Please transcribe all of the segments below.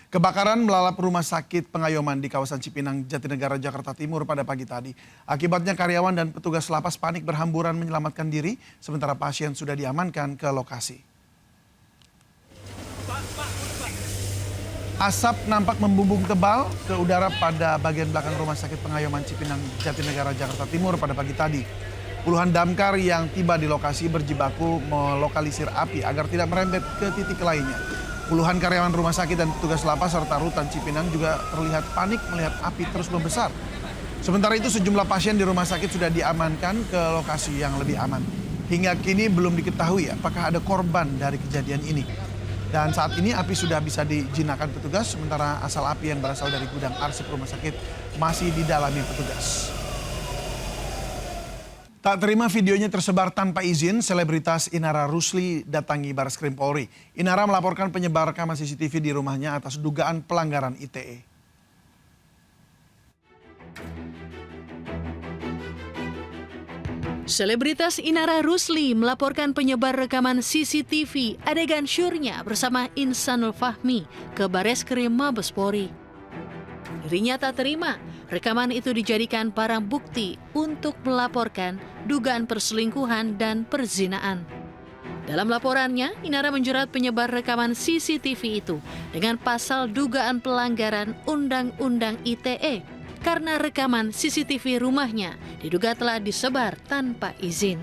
Kebakaran melalap rumah sakit Pengayoman di kawasan Cipinang, Jatinegara, Jakarta Timur pada pagi tadi. Akibatnya karyawan dan petugas lapas panik berhamburan menyelamatkan diri, sementara pasien sudah diamankan ke lokasi. Asap nampak membumbung tebal ke udara pada bagian belakang rumah sakit Pengayoman Cipinang, Jatinegara, Jakarta Timur pada pagi tadi. Puluhan damkar yang tiba di lokasi berjibaku melokalisir api agar tidak merembet ke titik lainnya. Puluhan karyawan rumah sakit dan petugas lapas serta rutan Cipinang juga terlihat panik melihat api terus membesar. Sementara itu sejumlah pasien di rumah sakit sudah diamankan ke lokasi yang lebih aman. Hingga kini belum diketahui apakah ada korban dari kejadian ini. Dan saat ini api sudah bisa dijinakkan petugas, sementara asal api yang berasal dari gudang arsip rumah sakit masih didalami petugas. Tak terima videonya tersebar tanpa izin, selebritas Inara Rusli datangi Barreskrim Polri. Inara melaporkan penyebar rekaman CCTV di rumahnya atas dugaan pelanggaran ITE. Selebritas Inara Rusli melaporkan penyebar rekaman CCTV adegan syurnya bersama Insanul Fahmi ke Barreskrim Mabes Polri. Dirinya tak terima rekaman itu dijadikan barang bukti untuk melaporkan dugaan perselingkuhan dan perzinaan. Dalam laporannya, Inara menjerat penyebar rekaman CCTV itu dengan pasal dugaan pelanggaran Undang-Undang ITE karena rekaman CCTV rumahnya diduga telah disebar tanpa izin.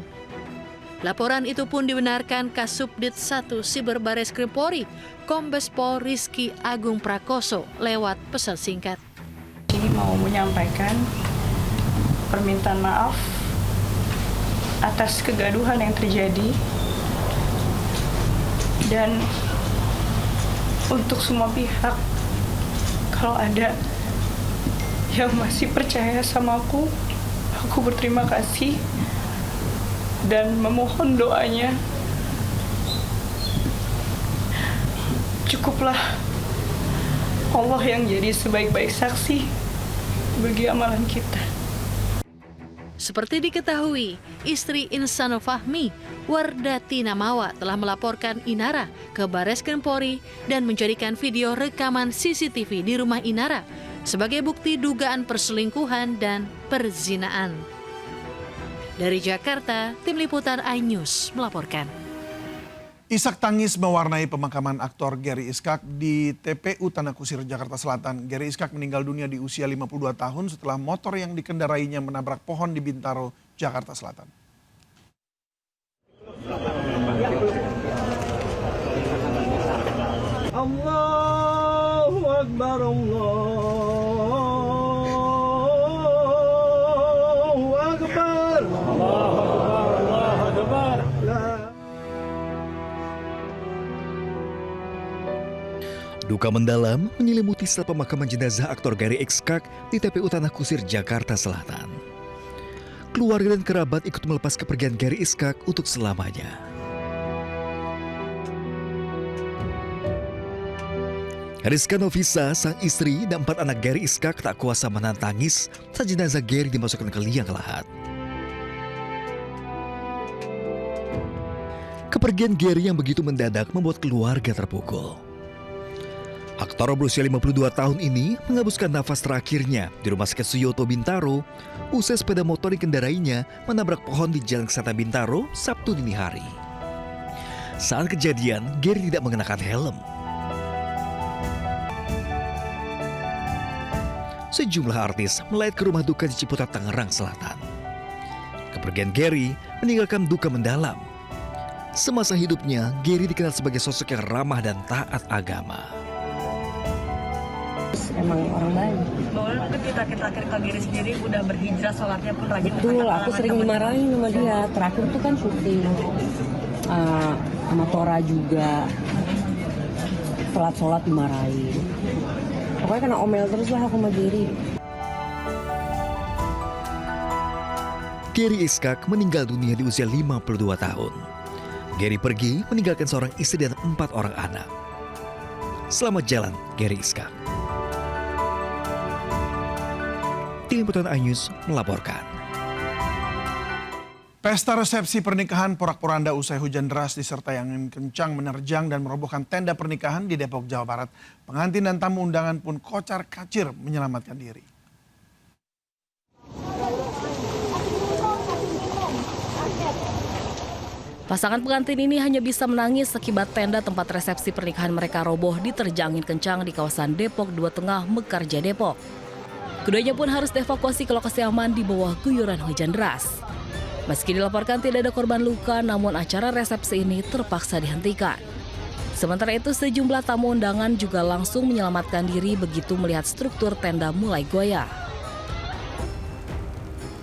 Laporan itu pun dibenarkan Kasubdit 1 Siber Barreskrim Polri, Kombes Pol Rizky Agung Prakoso lewat pesan singkat. Ini mau menyampaikan permintaan maaf atas kegaduhan yang terjadi dan untuk semua pihak, kalau ada yang masih percaya sama aku berterima kasih dan memohon doanya. Cukuplah Allah yang jadi sebaik-baik saksi bagi amalan kita. Seperti diketahui, istri Insanul Fahmi, Wardati Namawa, telah melaporkan Inara ke Barreskrim Polri dan menjadikan video rekaman CCTV di rumah Inara sebagai bukti dugaan perselingkuhan dan perzinaan. Dari Jakarta, Tim Liputan iNews melaporkan. Isak tangis mewarnai pemakaman aktor Gary Iskak di TPU Tanah Kusir, Jakarta Selatan. Gary Iskak meninggal dunia di usia 52 tahun setelah motor yang dikendarainya menabrak pohon di Bintaro, Jakarta Selatan. Allahu Akbar, Allahu Akbar, Allahu Akbar. Duka mendalam menyelimuti setelah pemakaman jenazah aktor Gary Iskak di TPU Tanah Kusir, Jakarta Selatan. Keluarga dan kerabat ikut melepas kepergian Gary Iskak untuk selamanya. Rizka Novisa, sang istri dan 4 anak Gary Iskak tak kuasa menahan tangis saat jenazah Gary dimasukkan ke liang lahat. Kepergian Gary yang begitu mendadak membuat keluarga terpukul. Aktor berusia 52 tahun ini menghabiskan nafas terakhirnya di Rumah Sakit Suyoto Bintaro usai sepeda motor yang kendarainya menabrak pohon di Jalan Kesehatan Bintaro Sabtu dini hari. Saat kejadian, Gary tidak mengenakan helm. Sejumlah artis melayat ke rumah duka di Ciputat, Tangerang Selatan. Kepergian Gary meninggalkan duka mendalam. Semasa hidupnya, Gary dikenal sebagai sosok yang ramah dan taat agama. Emang orang baik. Bahwa terakhir Kak Gary sendiri udah berhijrah, sholatnya pun rajin. Betul, aku sering dimarahin sama dia. Terakhir tuh kan syuting sama Tora juga. Sholat dimarahin. Pokoknya kena omel terus lah aku sama Gary. Gary Iskak meninggal dunia di usia 52 tahun. Gary pergi meninggalkan seorang istri dan 4 orang anak. Selamat jalan, Gary Iskak. Tim Liputan iNews melaporkan. Pesta resepsi pernikahan porak-poranda usai hujan deras disertai angin kencang menerjang dan merobohkan tenda pernikahan di Depok, Jawa Barat. Pengantin dan tamu undangan pun kocar-kacir menyelamatkan diri. Pasangan pengantin ini hanya bisa menangis akibat tenda tempat resepsi pernikahan mereka roboh diterjang angin kencang di kawasan Depok 2 Tengah, Mekarja, Depok. Keduanya pun harus dievakuasi ke lokasi aman di bawah guyuran hujan deras. Meski dilaporkan tidak ada korban luka, namun acara resepsi ini terpaksa dihentikan. Sementara itu, sejumlah tamu undangan juga langsung menyelamatkan diri begitu melihat struktur tenda mulai goyah.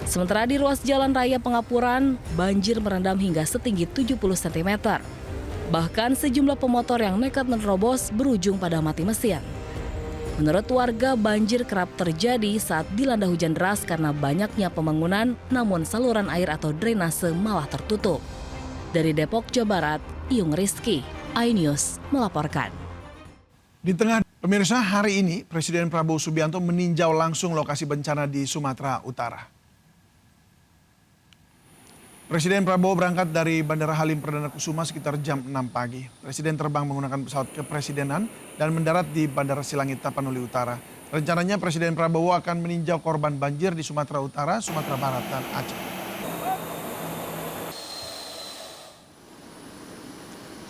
Sementara di ruas jalan raya Pengapuran, banjir merendam hingga setinggi 70 cm. Bahkan sejumlah pemotor yang nekat menerobos berujung pada mati mesin. Menurut warga, banjir kerap terjadi saat dilanda hujan deras karena banyaknya pembangunan, namun saluran air atau drainase malah tertutup. Dari Depok, Jawa Barat, Iyung Rizky, iNews melaporkan. Di tengah pemirsa, hari ini Presiden Prabowo Subianto meninjau langsung lokasi bencana di Sumatera Utara. Presiden Prabowo berangkat dari Bandara Halim Perdana Kusuma sekitar jam 6 pagi. Presiden terbang menggunakan pesawat kepresidenan dan mendarat di Bandara Silangit Tapanuli Utara. Rencananya Presiden Prabowo akan meninjau korban banjir di Sumatera Utara, Sumatera Barat, dan Aceh.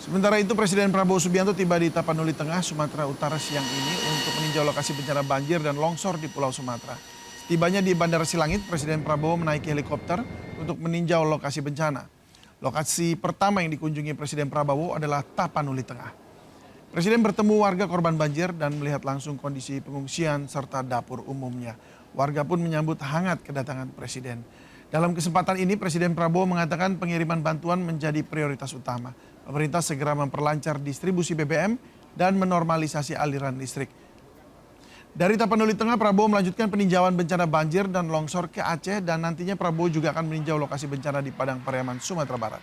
Sementara itu Presiden Prabowo Subianto tiba di Tapanuli Tengah, Sumatera Utara siang ini untuk meninjau lokasi bencana banjir dan longsor di Pulau Sumatera. Tibanya di Bandara Silangit, Presiden Prabowo menaiki helikopter untuk meninjau lokasi bencana. Lokasi pertama yang dikunjungi Presiden Prabowo adalah Tapanuli Tengah. Presiden bertemu warga korban banjir dan melihat langsung kondisi pengungsian serta dapur umumnya. Warga pun menyambut hangat kedatangan Presiden. Dalam kesempatan ini, Presiden Prabowo mengatakan pengiriman bantuan menjadi prioritas utama. Pemerintah segera memperlancar distribusi BBM dan menormalisasi aliran listrik. Dari Tapanuli Tengah, Prabowo melanjutkan peninjauan bencana banjir dan longsor ke Aceh dan nantinya Prabowo juga akan meninjau lokasi bencana di Padang Pariaman, Sumatera Barat.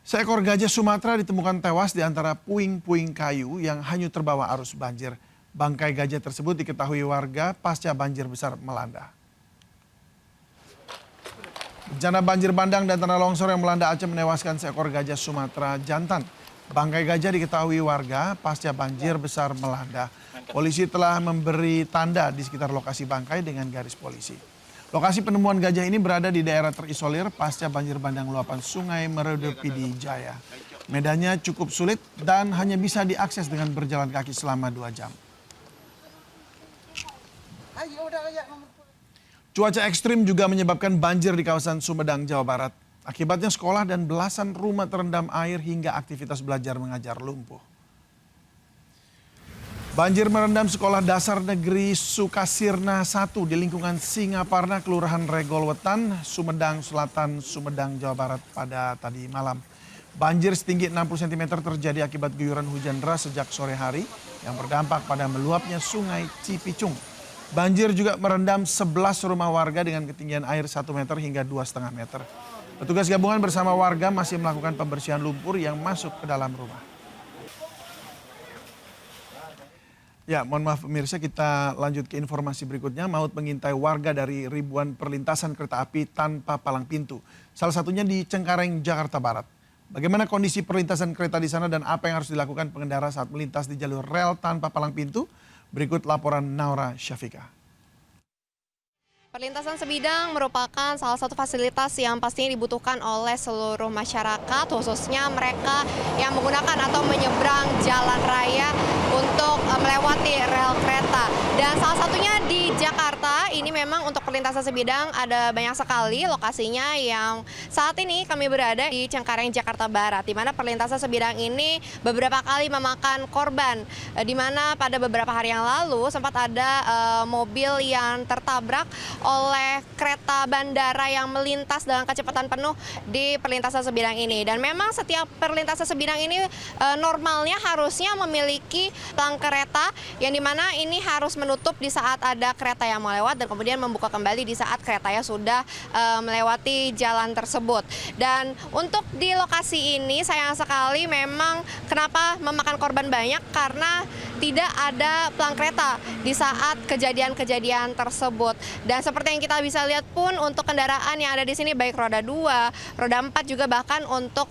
Seekor gajah Sumatera ditemukan tewas di antara puing-puing kayu yang hanyut terbawa arus banjir. Bangkai gajah tersebut diketahui warga pasca banjir besar melanda. Bencana banjir bandang dan tanah longsor yang melanda Aceh menewaskan seekor gajah Sumatera jantan. Bangkai gajah diketahui warga pasca banjir besar melanda. Polisi telah memberi tanda di sekitar lokasi bangkai dengan garis polisi. Lokasi penemuan gajah ini berada di daerah terisolir pasca banjir bandang luapan Sungai Meredu Pidi Jaya. Medannya cukup sulit dan hanya bisa diakses dengan berjalan kaki selama 2 jam. Cuaca ekstrim juga menyebabkan banjir di kawasan Sumedang, Jawa Barat. Akibatnya sekolah dan belasan rumah terendam air hingga aktivitas belajar mengajar lumpuh. Banjir merendam sekolah dasar negeri Sukasirna 1 di lingkungan Singaparna, Kelurahan Regol Wetan, Sumedang Selatan, Sumedang, Jawa Barat pada tadi malam. Banjir setinggi 60 cm terjadi akibat guyuran hujan deras sejak sore hari yang berdampak pada meluapnya sungai Cipicung. Banjir juga merendam 11 rumah warga dengan ketinggian air 1 meter hingga 2,5 meter. Petugas gabungan bersama warga masih melakukan pembersihan lumpur yang masuk ke dalam rumah. Ya, mohon maaf pemirsa, kita lanjut ke informasi berikutnya. Maut mengintai warga dari ribuan perlintasan kereta api tanpa palang pintu. Salah satunya di Cengkareng, Jakarta Barat. Bagaimana kondisi perlintasan kereta di sana dan apa yang harus dilakukan pengendara saat melintas di jalur rel tanpa palang pintu? Berikut laporan Naura Syafika. Perlintasan sebidang merupakan salah satu fasilitas yang pastinya dibutuhkan oleh seluruh masyarakat, khususnya mereka yang menggunakan atau menyeberang jalan raya untuk melewati rel kereta. Dan salah satunya di Jakarta, ini memang untuk perlintasan sebidang ada banyak sekali lokasinya yang saat ini kami berada di Cengkareng, Jakarta Barat, di mana perlintasan sebidang ini beberapa kali memakan korban, di mana pada beberapa hari yang lalu sempat ada mobil yang tertabrak oleh kereta bandara yang melintas dengan kecepatan penuh di perlintasan sebidang ini. Dan memang setiap perlintasan sebidang ini normalnya harusnya memiliki palang kereta yang dimana ini harus menutup di saat ada kereta yang mau lewat dan kemudian membuka kembali di saat keretanya sudah melewati jalan tersebut. Dan untuk di lokasi ini sayang sekali memang kenapa memakan korban banyak, karena tidak ada pelang kereta di saat kejadian-kejadian tersebut. Dan seperti yang kita bisa lihat pun untuk kendaraan yang ada di sini baik roda 2, roda 4 juga bahkan untuk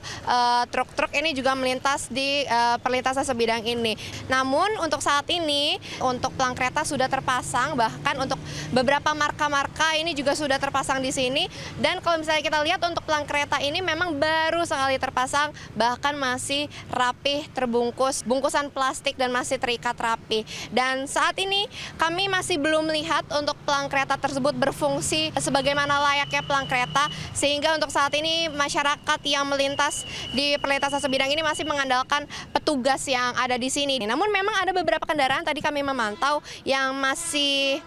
truk-truk ini juga melintas di perlintasan sebidang ini. Namun untuk saat ini untuk pelang kereta sudah terpasang, bahkan untuk beberapa marka-marka ini juga sudah terpasang di sini. Dan kalau misalnya kita lihat untuk pelang kereta ini memang baru sekali terpasang, bahkan masih rapih terbungkus bungkusan plastik dan masih terikat rapi. Dan saat ini kami masih belum melihat untuk pelang kereta tersebut berfungsi sebagaimana layaknya pelang kereta, sehingga untuk saat ini masyarakat yang melintas di perlintasan sebidang ini masih mengandalkan petugas yang ada di sini. Namun memang ada beberapa kendaraan tadi kami memantau yang masih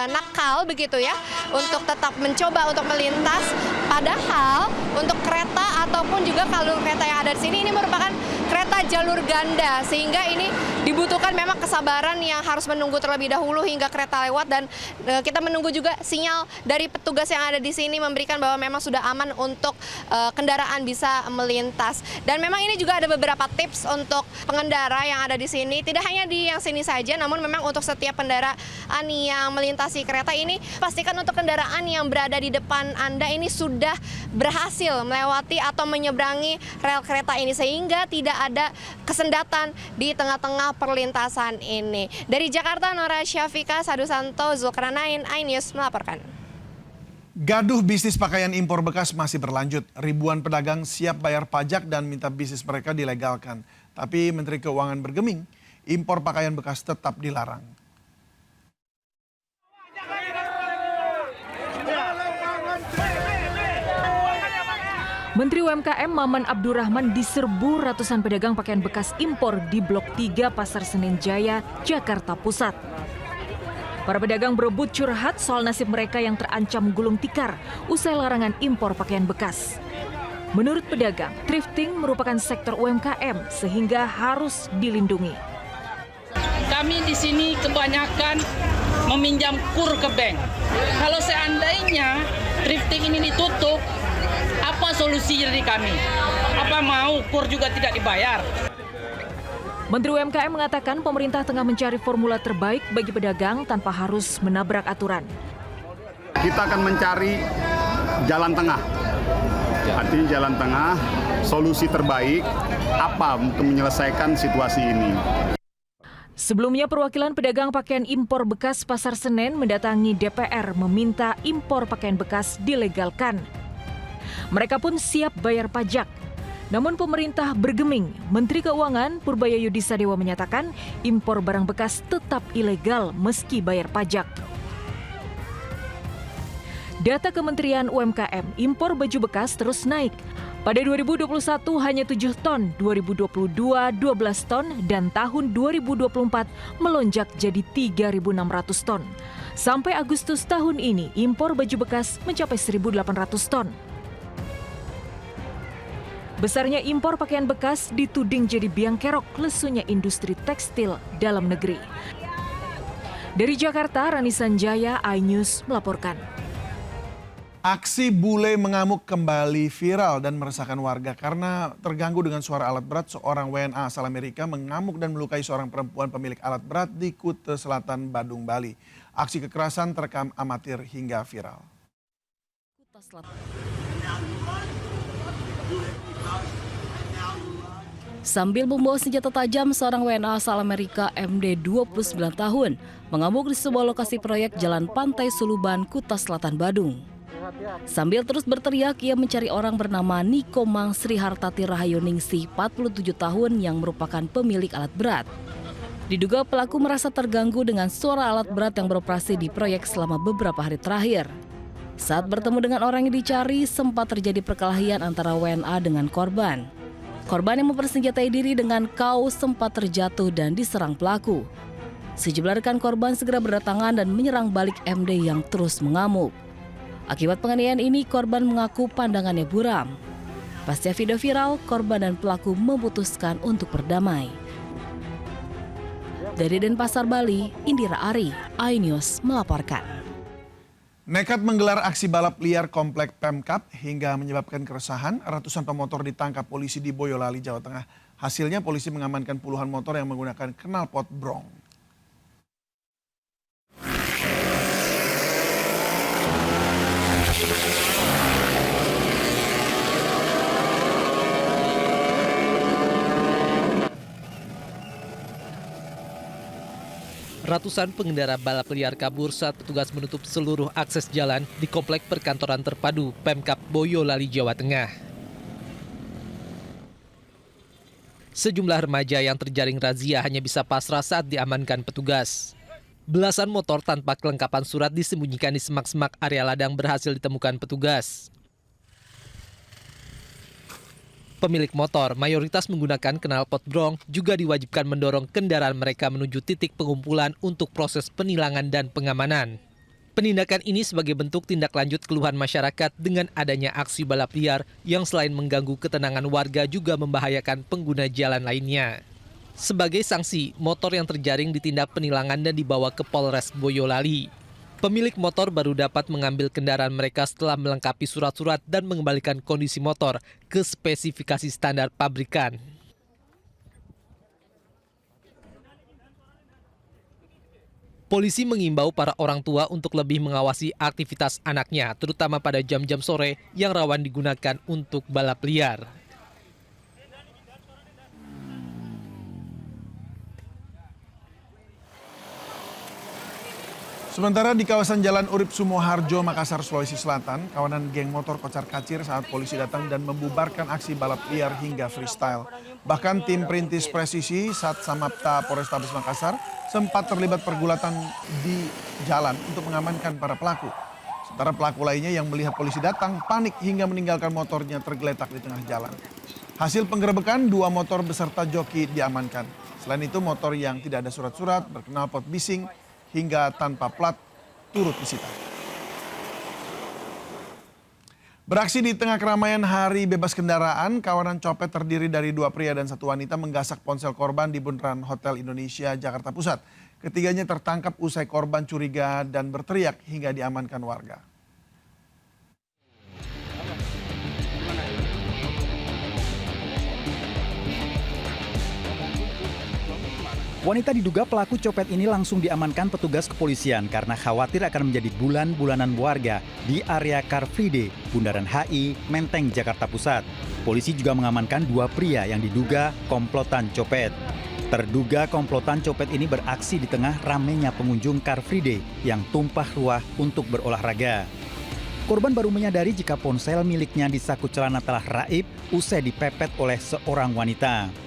nakal begitu ya untuk tetap mencoba untuk melintas, padahal untuk kereta ataupun juga kalung kereta yang ada di sini ini merupakan kereta jalur ganda, sehingga ini dibutuhkan memang kesabaran yang harus menunggu terlebih dahulu hingga kereta lewat. Dan kita menunggu juga sinyal dari petugas yang ada di sini memberikan bahwa memang sudah aman untuk kendaraan bisa melintas. Dan memang ini juga ada beberapa tips untuk pengendara yang ada di sini, tidak hanya di yang sini saja, namun memang untuk setiap kendaraan yang melintasi kereta ini, pastikan untuk kendaraan yang berada di depan Anda ini sudah berhasil melewati atau menyeberangi rel kereta ini, sehingga tidak ada kesendatan di tengah-tengah perlintasan ini. Dari Jakarta, Nora Syafika, Sadusanto, Zulkarnain, iNews melaporkan. Gaduh bisnis pakaian impor bekas masih berlanjut. Ribuan pedagang siap bayar pajak dan minta bisnis mereka dilegalkan. Tapi Menteri Keuangan bergeming, impor pakaian bekas tetap dilarang. Menteri UMKM Maman Abdurrahman diserbu ratusan pedagang pakaian bekas impor di Blok 3 Pasar Senen Jaya, Jakarta Pusat. Para pedagang berebut curhat soal nasib mereka yang terancam gulung tikar usai larangan impor pakaian bekas. Menurut pedagang, thrifting merupakan sektor UMKM sehingga harus dilindungi. Kami di sini kebanyakan meminjam kur ke bank. Kalau seandainya thrifting ini ditutup, apa solusi dari kami? Apa mau kur juga tidak dibayar? Menteri UMKM mengatakan pemerintah tengah mencari formula terbaik bagi pedagang tanpa harus menabrak aturan. Kita akan mencari jalan tengah. Artinya jalan tengah, solusi terbaik apa untuk menyelesaikan situasi ini. Sebelumnya perwakilan pedagang pakaian impor bekas Pasar Senen mendatangi DPR meminta impor pakaian bekas dilegalkan. Mereka pun siap bayar pajak. Namun pemerintah bergeming. Menteri Keuangan Purbaya Yudisadewa menyatakan impor barang bekas tetap ilegal meski bayar pajak. Data Kementerian UMKM, impor baju bekas terus naik. Pada 2021 hanya 7 ton, 2022 12 ton, dan tahun 2024 melonjak jadi 3.600 ton. Sampai Agustus tahun ini, impor baju bekas mencapai 1.800 ton. Besarnya impor pakaian bekas dituding jadi biang kerok lesunya industri tekstil dalam negeri. Dari Jakarta, Rani Sanjaya, iNews melaporkan. Aksi bule mengamuk kembali viral dan meresahkan warga karena terganggu dengan suara alat berat. Seorang WNA asal Amerika mengamuk dan melukai seorang perempuan pemilik alat berat di Kuta Selatan, Badung, Bali. Aksi kekerasan terekam amatir hingga viral. Sambil membawa senjata tajam, seorang WNA asal Amerika MD 29 tahun mengamuk di sebuah lokasi proyek Jalan Pantai Suluban, Kuta Selatan, Badung. Sambil terus berteriak, ia mencari orang bernama Niko Mang Sri Hartati Rahayuningsih, 47 tahun yang merupakan pemilik alat berat. Diduga pelaku merasa terganggu dengan suara alat berat yang beroperasi di proyek selama beberapa hari terakhir. Saat bertemu dengan orang yang dicari, sempat terjadi perkelahian antara WNA dengan korban. Korban yang mempersenjatai diri dengan kau sempat terjatuh dan diserang pelaku. Sejumlah rekan korban segera berdatangan dan menyerang balik MD yang terus mengamuk. Akibat penganiayaan ini, korban mengaku pandangannya buram. Pasca video viral, korban dan pelaku memutuskan untuk berdamai. Dari Denpasar, Bali, Indira Ari, iNews melaporkan. Nekat menggelar aksi balap liar komplek Pemkap hingga menyebabkan keresahan, ratusan pemotor ditangkap polisi di Boyolali, Jawa Tengah. Hasilnya polisi mengamankan puluhan motor yang menggunakan knalpot brong. Ratusan pengendara balap liar kabur saat petugas menutup seluruh akses jalan di komplek perkantoran terpadu Pemkab Boyolali, Jawa Tengah. Sejumlah remaja yang terjaring razia hanya bisa pasrah saat diamankan petugas. Belasan motor tanpa kelengkapan surat disembunyikan di semak-semak area ladang berhasil ditemukan petugas. Pemilik motor mayoritas menggunakan knalpot brong juga diwajibkan mendorong kendaraan mereka menuju titik pengumpulan untuk proses penilangan dan pengamanan. Penindakan ini sebagai bentuk tindak lanjut keluhan masyarakat dengan adanya aksi balap liar yang selain mengganggu ketenangan warga juga membahayakan pengguna jalan lainnya. Sebagai sanksi, motor yang terjaring ditindak penilangan dan dibawa ke Polres Boyolali. Pemilik motor baru dapat mengambil kendaraan mereka setelah melengkapi surat-surat dan mengembalikan kondisi motor ke spesifikasi standar pabrikan. Polisi mengimbau para orang tua untuk lebih mengawasi aktivitas anaknya, terutama pada jam-jam sore yang rawan digunakan untuk balap liar. Sementara di kawasan Jalan Urip Sumoharjo, Makassar, Sulawesi Selatan, kawanan geng motor kocar-kacir saat polisi datang dan membubarkan aksi balap liar hingga freestyle. Bahkan tim perintis presisi Sat Samapta Polrestabes Makassar sempat terlibat pergulatan di jalan untuk mengamankan para pelaku. Sementara pelaku lainnya yang melihat polisi datang panik hingga meninggalkan motornya tergeletak di tengah jalan. Hasil penggerebekan, 2 motor beserta joki diamankan. Selain itu, motor yang tidak ada surat-surat, berknalpot bising, hingga tanpa plat turut disita. Beraksi di tengah keramaian hari bebas kendaraan, kawanan copet terdiri dari 2 pria dan 1 wanita menggasak ponsel korban di bundaran Hotel Indonesia, Jakarta Pusat. Ketiganya tertangkap usai korban curiga dan berteriak hingga diamankan warga. Wanita diduga pelaku copet ini langsung diamankan petugas kepolisian karena khawatir akan menjadi bulan-bulanan warga di area Car Free Day, Bundaran HI, Menteng, Jakarta Pusat. Polisi juga mengamankan 2 pria yang diduga komplotan copet. Terduga komplotan copet ini beraksi di tengah ramainya pengunjung Car Free Day yang tumpah ruah untuk berolahraga. Korban baru menyadari jika ponsel miliknya di saku celana telah raib usai dipepet oleh seorang wanita.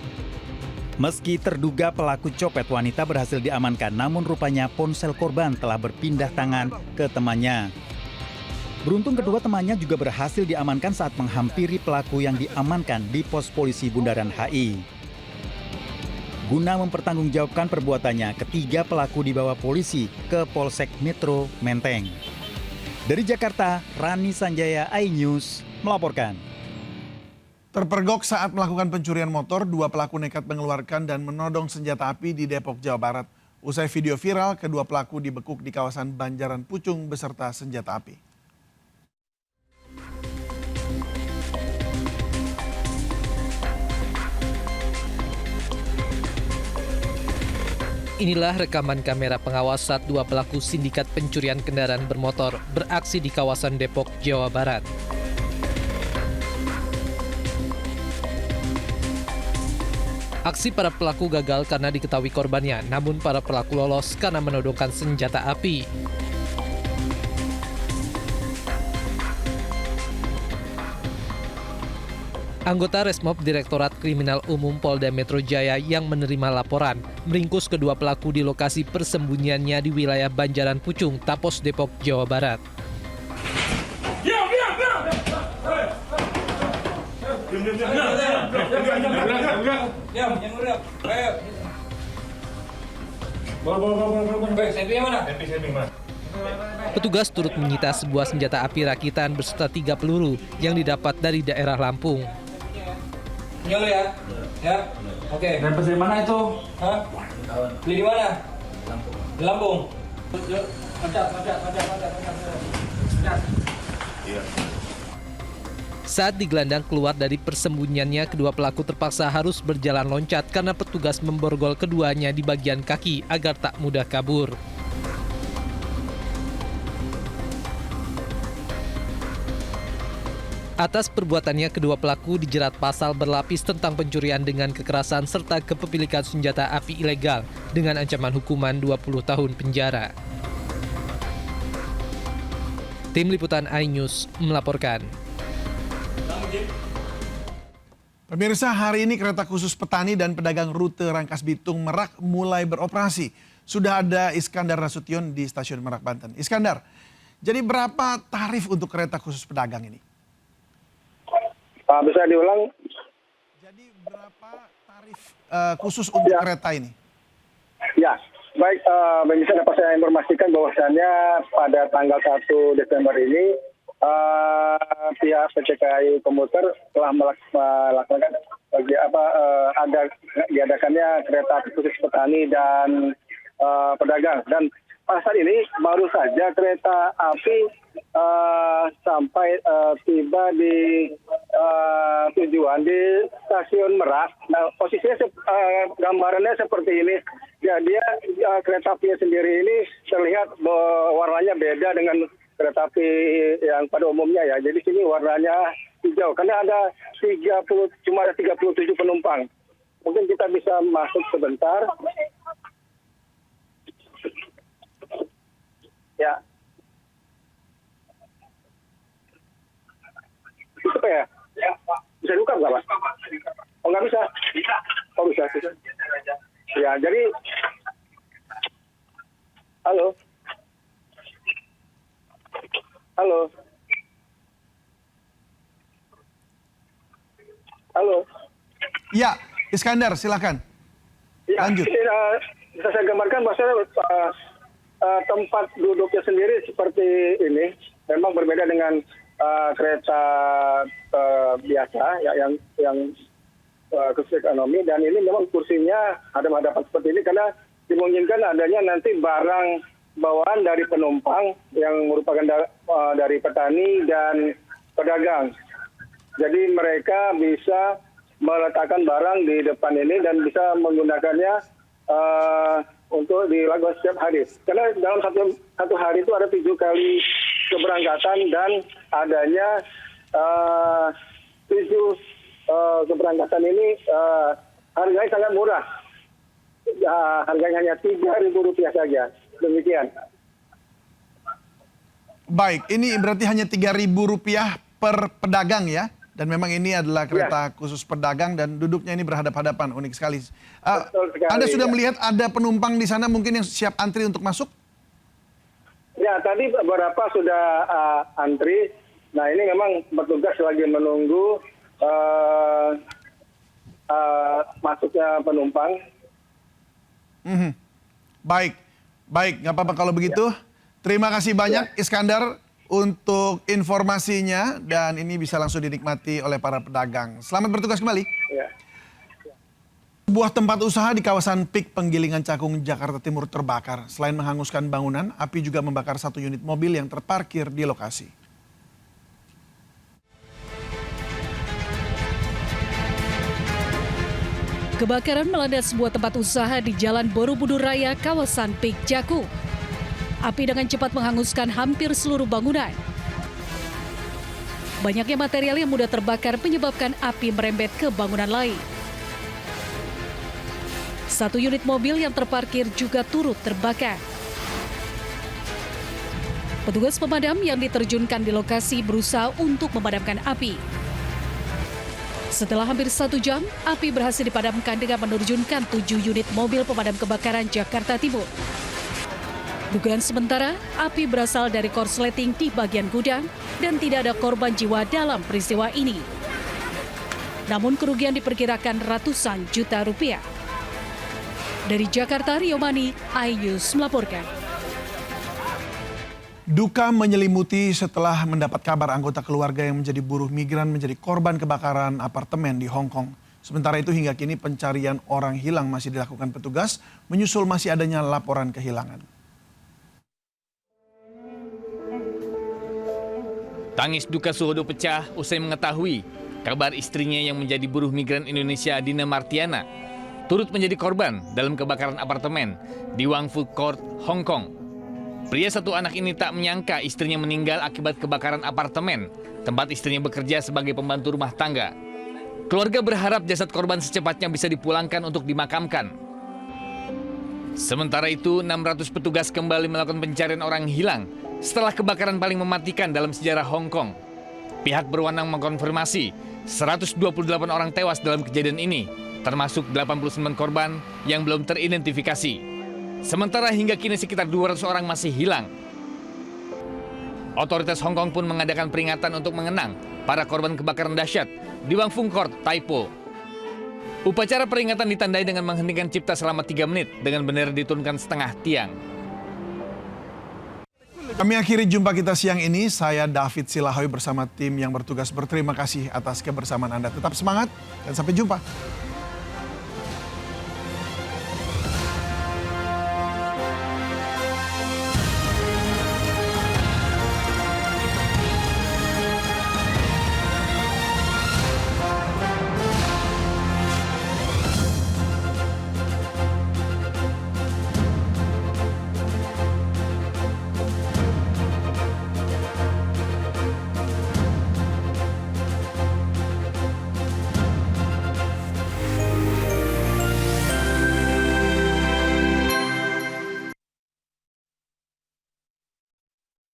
Meski terduga pelaku copet wanita berhasil diamankan, namun rupanya ponsel korban telah berpindah tangan ke temannya. Beruntung kedua temannya juga berhasil diamankan saat menghampiri pelaku yang diamankan di pos polisi Bundaran HI. Guna mempertanggungjawabkan perbuatannya, ketiga pelaku dibawa polisi ke Polsek Metro Menteng. Dari Jakarta, Rani Sanjaya, iNews melaporkan. Terpergok saat melakukan pencurian motor, 2 pelaku nekat mengeluarkan dan menodong senjata api di Depok, Jawa Barat. Usai video viral, kedua pelaku dibekuk di kawasan Banjaran Pucung beserta senjata api. Inilah rekaman kamera pengawas saat 2 pelaku sindikat pencurian kendaraan bermotor beraksi di kawasan Depok, Jawa Barat. Aksi para pelaku gagal karena diketahui korbannya, namun para pelaku lolos karena menodongkan senjata api. Anggota Resmob Direktorat Kriminal Umum Polda Metro Jaya yang menerima laporan meringkus kedua pelaku di lokasi persembunyiannya di wilayah Banjaran Pucung, Tapos, Depok, Jawa Barat. Petugas turut menyita sebuah senjata api rakitan beserta 3 peluru yang didapat dari daerah Lampung. Nyolo ya? Ya? Oke. Dan dari mana itu? Hah? Beli di mana? Lampung. Di Lampung? Yuk, loncat. Iya. Saat digelandang keluar dari persembunyiannya, kedua pelaku terpaksa harus berjalan loncat karena petugas memborgol keduanya di bagian kaki agar tak mudah kabur. Atas perbuatannya, kedua pelaku dijerat pasal berlapis tentang pencurian dengan kekerasan serta kepemilikan senjata api ilegal dengan ancaman hukuman 20 tahun penjara. Tim Liputan iNews melaporkan. Pemirsa, hari ini kereta khusus petani dan pedagang rute Rangkas Bitung Merak mulai beroperasi. Sudah ada Iskandar Nasution di stasiun Merak, Banten. Iskandar, jadi berapa tarif untuk kereta khusus pedagang ini? Bisa diulang? Jadi berapa tarif khusus untuk kereta ini? Ya, baik. Bisa dapat saya informasikan bahwasannya pada tanggal 1 Desember ini pihak PT KAI Komuter telah melaksanakan diadakannya kereta api khusus petani dan pedagang. Dan pada saat ini baru saja kereta api sampai tiba di tujuan di stasiun Merak. Nah, posisinya gambarannya seperti ini. Ya, dia kereta apinya sendiri ini terlihat warnanya beda dengan kereta api yang pada umumnya ya. Jadi sini warnanya hijau karena ada cuma ada 37 penumpang. Mungkin kita bisa masuk sebentar. Ya. Itu Pak ya? Ya, Pak. Bisa buka nggak, Pak? Oh, nggak bisa? Bisa. Oh, bisa. Ya, jadi... Halo? Halo? Halo? Ya, Iskandar, silakan. Ya, lanjut. Bisa saya gambarkan bahwa tempat duduknya sendiri seperti ini. Memang berbeda dengan kereta biasa ya, yang khusus ekonomi, dan ini memang kursinya hadap-hadapan seperti ini karena dimungkinkan adanya nanti barang bawaan dari penumpang yang merupakan dari petani dan pedagang. Jadi mereka bisa meletakkan barang di depan ini dan bisa menggunakannya untuk dilakukan setiap hari. Karena dalam satu hari itu ada 7 kali keberangkatan dan adanya 7 keberangkatan ini harganya sangat murah. Harganya hanya Rp3.000 saja. Demikian. Baik, ini berarti hanya Rp3.000 per pedagang ya? Dan memang ini adalah kereta khusus pedagang dan duduknya ini berhadap-hadapan, unik sekali. Anda sudah melihat ada penumpang di sana mungkin yang siap antri untuk masuk? Ya, tadi beberapa sudah antri. Nah, ini memang petugas lagi menunggu masuknya penumpang. Baik, nggak apa-apa kalau begitu. Terima kasih banyak Iskandar untuk informasinya dan ini bisa langsung dinikmati oleh para pedagang. Selamat bertugas kembali. Sebuah tempat usaha di kawasan PIK Penggilingan Cakung, Jakarta Timur terbakar. Selain menghanguskan bangunan, api juga membakar 1 unit mobil yang terparkir di lokasi. Kebakaran melanda sebuah tempat usaha di Jalan Borobudur Raya, kawasan PIK Cakung. Api dengan cepat menghanguskan hampir seluruh bangunan. Banyaknya material yang mudah terbakar menyebabkan api merembet ke bangunan lain. 1 unit mobil yang terparkir juga turut terbakar. Petugas pemadam yang diterjunkan di lokasi berusaha untuk memadamkan api. Setelah hampir 1 jam, api berhasil dipadamkan dengan menerjunkan 7 unit mobil pemadam kebakaran Jakarta Timur. Dugaan sementara, api berasal dari korsleting di bagian gudang dan tidak ada korban jiwa dalam peristiwa ini. Namun kerugian diperkirakan ratusan juta rupiah. Dari Jakarta, Rio Mani, iNews melaporkan. Duka menyelimuti setelah mendapat kabar anggota keluarga yang menjadi buruh migran menjadi korban kebakaran apartemen di Hong Kong. Sementara itu hingga kini pencarian orang hilang masih dilakukan petugas, menyusul masih adanya laporan kehilangan. Tangis duka Suhodo pecah usai mengetahui kabar istrinya yang menjadi buruh migran Indonesia Dina Martiana turut menjadi korban dalam kebakaran apartemen di Wang Fu Court, Hong Kong. Pria satu anak ini tak menyangka istrinya meninggal akibat kebakaran apartemen tempat istrinya bekerja sebagai pembantu rumah tangga. Keluarga berharap jasad korban secepatnya bisa dipulangkan untuk dimakamkan. Sementara itu, 600 petugas kembali melakukan pencarian orang hilang setelah kebakaran paling mematikan dalam sejarah Hong Kong. Pihak berwenang mengkonfirmasi 128 orang tewas dalam kejadian ini, termasuk 89 korban yang belum teridentifikasi. Sementara hingga kini sekitar 200 orang masih hilang. Otoritas Hong Kong pun mengadakan peringatan untuk mengenang para korban kebakaran dahsyat di Wang Fu Court, Taipo. Upacara peringatan ditandai dengan menghentikan cipta selama 3 menit dengan bendera diturunkan setengah tiang. Kami akhiri jumpa kita siang ini. Saya David Silahoy bersama tim yang bertugas berterima kasih atas kebersamaan Anda. Tetap semangat dan sampai jumpa.